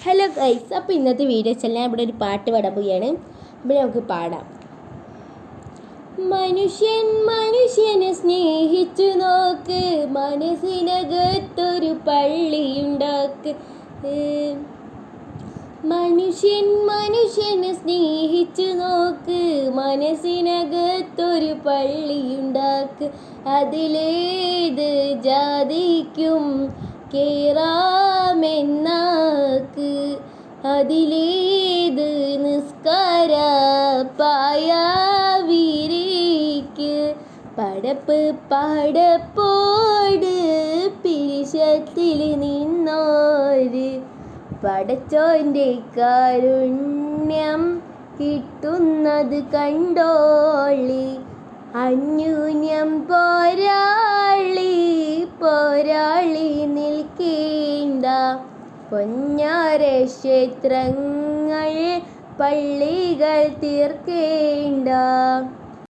Hello guys, അപ്പോൾ ഇന്നത്തെ videos എല്ലാം ഇവിടെ ഒരു പാട്ട് പാടാൻ പോവുകയാണ്. അപ്പോൾ നമുക്ക് പാടാം. മനുഷ്യനെ സ്നേഹിച്ചു നോക്ക്, മനസ്സിനകത്തൊരു പള്ളിയുണ്ടാക്ക്. മനുഷ്യനെ സ്നേഹിച്ചു നോക്ക്, മനസ്സിനകത്തൊരു പള്ളിയുണ്ടാക്ക്. അതിലേത് ജാതിക്കും കേറാമെന്നാക്ക്, അതിലേത് നിസ്കാര പായാവിരിക്ക്. പടപ്പോട് പിരിശത്തിൽ നിന്നോര് പടച്ചോൻ്റെ കാരുണ്യം കിട്ടുന്നത് കണ്ടോളി. അന്യൂന്യം പോരാളി നിൽക്കേണ്ട, പൊന്നാര ക്ഷേത്രങ്ങൾ പള്ളികൾ തീർക്കേണ്ട.